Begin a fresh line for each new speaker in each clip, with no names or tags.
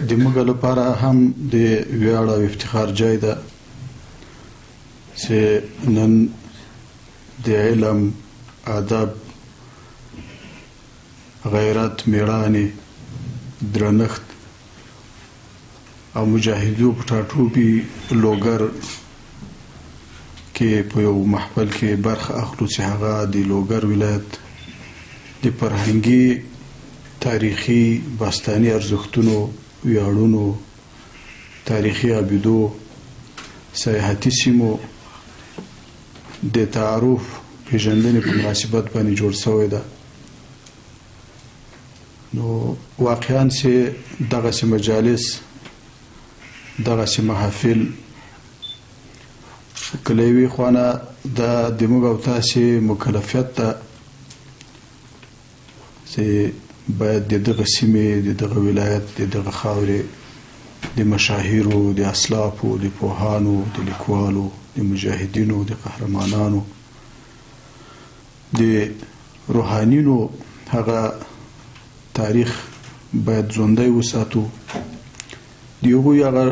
د موږ لپاره هم د ویاړ او افتخار ځای ده چې نن د علم، ادب، غیرت، میړانې، درنښت او مجاهدو په ټاټوبي لوګر کې په یو محفل کې برخه اخلو چې هغه د لوګر ولایت د فرهنګي، تاریخي، باستاني ارزښتونو، ویاړونو، تاریخي ابدو، سیاحتي سیمو د تعارف پیژندنې په مناسبت باندې جوړ شوی ده. نو واقعا چې دغسې مجالس، دغسې محافل کله یوې خوانه دا د موږ او تاسې مکلفیت ده چې باید د دغه سیمې، د دغه ولایت، د دغه خاورې د مشاهیرو، د اسلافو، د پوهانو، د لیکوالو، د مجاهدینو، د قهرمانانو، د روحانینو هغه تاریخ باید ژوندی وساتو. د هغوی هغه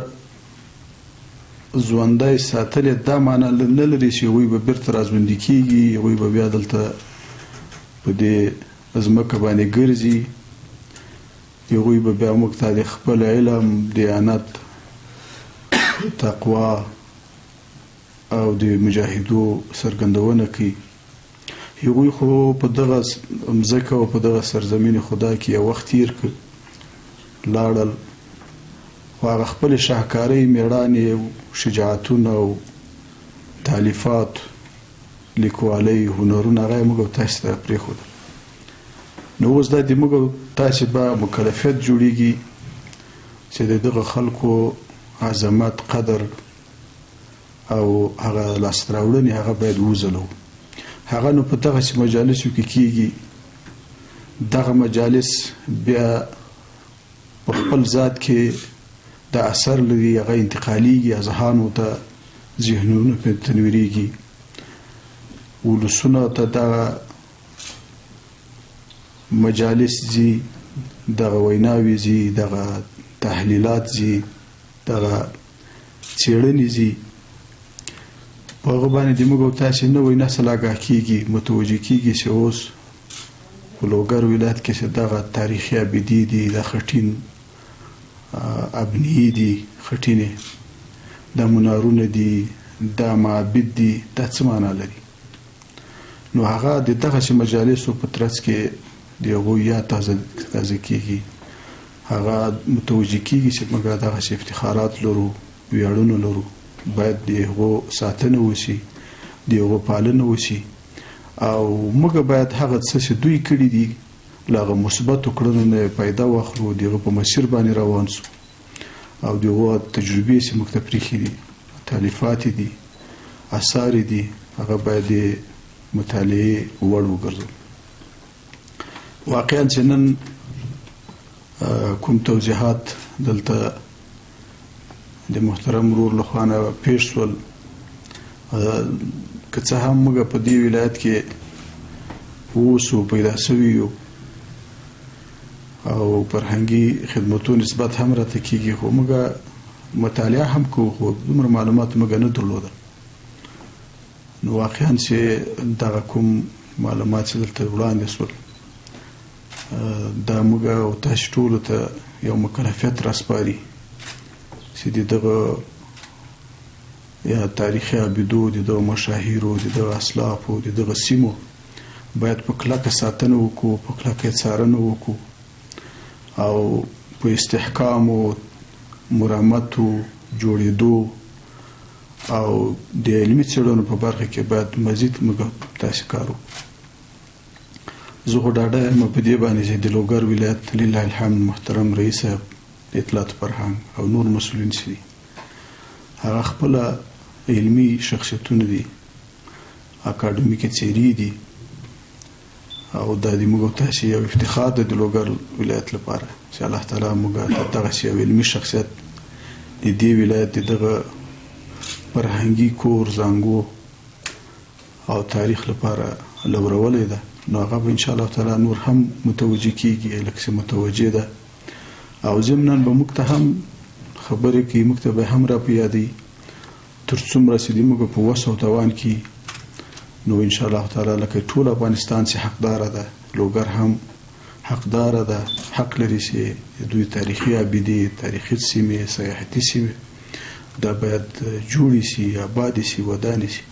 ژوندی ساتل دا معنی نه لري چې هغوی به بیرته راژوندي کېږي، هغوی به بیا دلته په دې ځمکه باندې ګرځي، هغوی به بیا موږ ته د خپل علم، دیانت، تقوا او د مجاهدو څرګندونه کوي. هغوی خو په دغه مځکه او په دغه سرزمین خدا کې یو وخت تیر کړ، لاړل، خو هغه خپلې شاهکارۍ، میړانې، شجاعتونه او تالیفات، لیکوالۍ، هنرونه هغه یې موږ او تاسې ته پرېښودل. نو اوس دا د موږ او تاسې به مکلفیت جوړېږي چې د دغه خلکو عظمت، قدر او هغه لاسته راوړنې هغه باید وځلو. هغه نو په دغسې مجالسو کې کېږي. دغه مجالس بیا په خپل ذات کې د اثر لري، هغه انتقالیږي، اذهانو ته، ذهنونو پرې تنویریږي، ولسونو ته دغه مجالس ځي، دغه ویناوې ځي، دغه تحلیلات ځي، دغه څېړنې ځي. په هغه باندې د موږ او تاسې نوی نسل آګاه کېږي، متوجه کېږي چې اوس په لوګر ولایت کې چې دغه تاریخي ابدي دي، د خټین ابنیې دي، خټینې دا منارونه دي، دا معابد دي، دا څه معنا لري؟ نو هغه د دغسې مجالسو په ترڅ کې د هغوی یاد تازه کېږي، هغه متوجه کېږي چې موږ دغسې افتخارات لرو، ویاړونه لرو، باید د هغو ساتنه وشي، د هغو پالنه وشي، او موږ باید هغه څه چې دوی کړي دي له هغه مثبتو کړنو نه فایده واخلو، د هغه په مسیر باندې روان سو، او د هغو تجربې چې موږ ته پرېښي دي، تالیفات دي، اثار دي، هغه باید د مطالعې وړ وګرځو. واقعا چې نن کوم توضیحات دلته د محترم ورور له خوا نه پیښ شول، که څه هم موږ په دې ولایت کې اوسو، پیدا سوي یو، او فرهنګي خدمتو نسبت هم راته کېږي، خو موږ مطالعه هم کوو، خو دومره معلومات موږ نه درلوده. نو واقعا چې دغه کوم معلومات چې دلته وړاندې شول، دا موږ او تاسې ټولو ته یو مکلفیت راسپاري چې د دغه یا تاریخي ابدو، د دغه مشاهیرو، د دغه اسلافو، د دغه سیمو باید په کلکه ساتنه وکړو، په کلکه څارنه وکړو، او په استحکام او مرامتو جوړېدو او د علمي څېړنو په برخه کې باید مزید موږ تاسې کار وکړو. زه خو ډاډه یم په دې باندې چې د لوګر ولایت لله الحمد محترم رئیس صاحب، د اطلاعات فرهنګ او نور مسؤلین چې دي، هغه خپله علمي شخصیتونه دي، اکاډمیکې څېرې دي، او دا د موږ او تاسې یو افتخار ده د لوګر ولایت لپاره چې الله تعالی موږ ته دغسې یو علمي شخصیت د دې ولایت د دغه فرهنګي کور، زانګو او تاریخ لپاره لورولی ده. نو هغه به انشاءالله تعالی نور هم متوجه کېږي، لکه چې متوجه ده، او ضمناً به موږ ته هم خبرې کوي، موږ ته به هم را په یادوي تر څومره چې د موږ په وس او توان کې. نو ان شاء الله تعالی لکه ټول افغانستان چې حقدار ده، لوګر هم حقدار ده، حق لري چې دوی تاریخي ابدي، تاریخي سیمې، سیاحتي سیمې دا باید جوړې شي، آباد شي، ودانې شي.